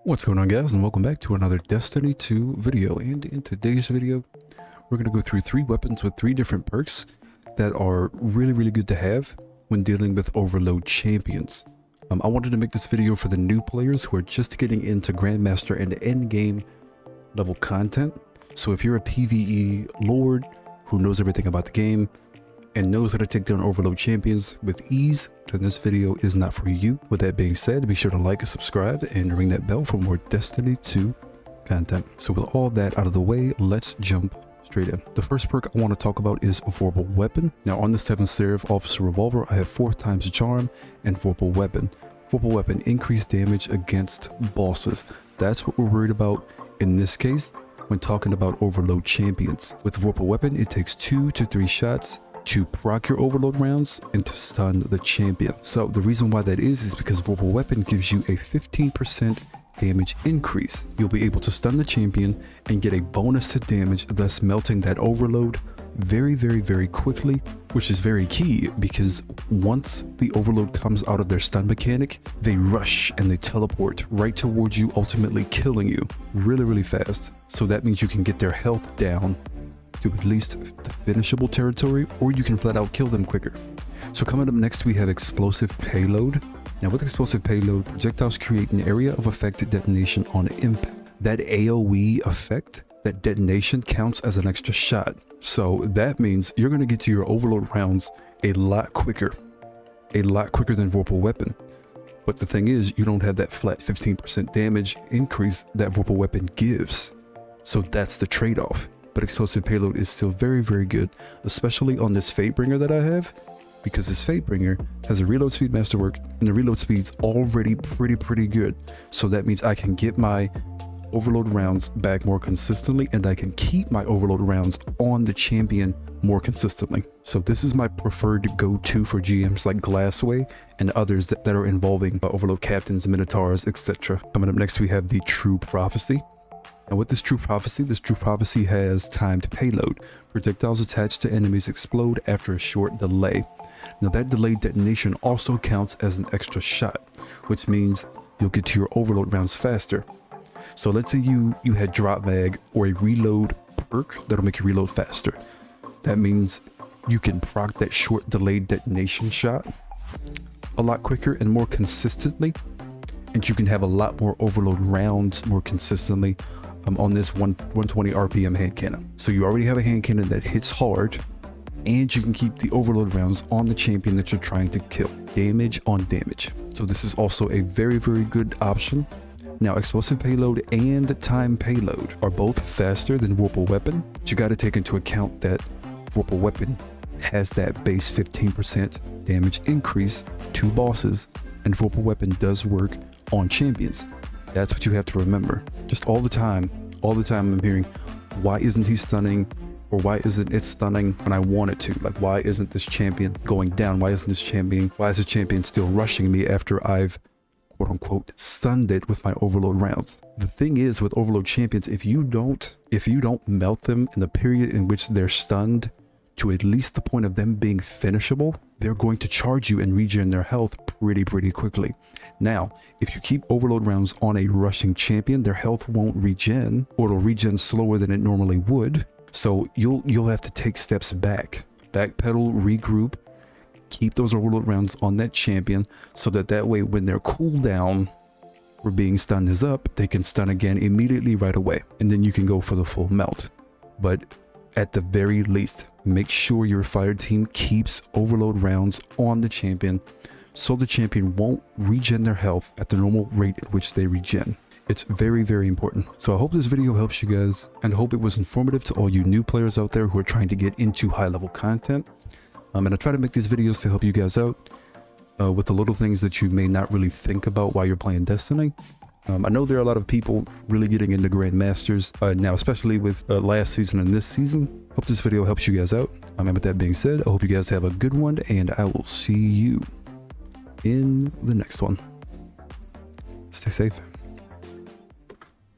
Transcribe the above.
What's going on, guys, and welcome back to another Destiny 2 video. And in today's video we're going to go through 3 weapons with 3 different perks that are really good to have when dealing with overload champions. I wanted to make this video for the new players who are just getting into Grandmaster and endgame level content. So if you're a PvE lord who knows everything about the game and knows how to take down overload champions with ease, then this video is not for you. With that being said, be sure to like and subscribe and ring that bell for more Destiny 2 content. So with all that out of the way, let's jump straight in. The first perk I want to talk about is Vorpal Weapon. Now on the 7th Seraph Officer Revolver, I have 4 times Charm and Vorpal Weapon. Vorpal Weapon increased damage against bosses. That's what we're worried about in this case when talking about overload champions. With Vorpal Weapon, it takes 2 to 3 shots to proc your overload rounds and to stun the champion. So the reason why that is because Vorpal Weapon gives you a 15% damage increase. You'll be able to stun the champion and get a bonus to damage, thus melting that overload very quickly, which is very key because once the overload comes out of their stun mechanic, they rush and they teleport right towards you, ultimately killing you really fast. So that means you can get their health down to at least the finishable territory, or you can flat out kill them quicker. So coming up next, we have Explosive Payload. Now with Explosive Payload, projectiles create an area of effect detonation on impact. That AoE effect, that detonation, counts as an extra shot. So that means you're going to get to your overload rounds a lot quicker than Vorpal Weapon. But the thing is, you don't have that flat 15% damage increase that Vorpal Weapon gives. So that's the trade-off. But Explosive Payload is still very good, especially on this Fatebringer that I have, because this Fatebringer has a reload speed masterwork and the reload speed's already pretty good. So that means I can get my overload rounds back more consistently, and I can keep my overload rounds on the champion more consistently. So this is my preferred go-to for GMs like Glassway and others that are involving overload captains, minotaurs, etc. Coming up next, we have the True Prophecy. And with this True Prophecy has timed payload. Projectiles attached to enemies explode after a short delay. Now that delayed detonation also counts as an extra shot, which means you'll get to your overload rounds faster. So let's say you had drop mag or a reload perk that'll make you reload faster. That means you can proc that short delayed detonation shot a lot quicker and more consistently, and you can have a lot more overload rounds more consistently on this 120 RPM hand cannon. So you already have a hand cannon that hits hard, and you can keep the overload rounds on the champion that you're trying to kill. Damage on damage. So this is also a very good option. Now Explosive Payload and Time Payload are both faster than Vorpal Weapon, but you got to take into account that Vorpal Weapon has that base 15% damage increase to bosses, and Vorpal Weapon does work on champions. That's what you have to remember. Just all the time I'm hearing, why isn't he stunning? Or why isn't it stunning when I want it to? Like, why isn't this champion going down? Why is this champion still rushing me after I've quote unquote stunned it with my overload rounds? The thing is with overload champions, if you don't melt them in the period in which they're stunned to at least the point of them being finishable, they're going to charge you and regen their health pretty quickly. Now, if you keep overload rounds on a rushing champion, their health won't regen, or it'll regen slower than it normally would. So you'll have to take steps backpedal, regroup, keep those overload rounds on that champion, so that way when their cooldown for being stunned is up, they can stun again immediately right away, and then you can go for the full melt. But at the very least, make sure your fire team keeps overload rounds on the champion so the champion won't regen their health at the normal rate at which they regen. It's very important. So I hope this video helps you guys, and hope it was informative to all you new players out there who are trying to get into high level content. And I try to make these videos to help you guys out with the little things that you may not really think about while you're playing Destiny. I know there are a lot of people really getting into Grandmasters now, especially with last season and this season. Hope this video helps you guys out. And with that being said, I hope you guys have a good one, and I will see you in the next one. Stay safe.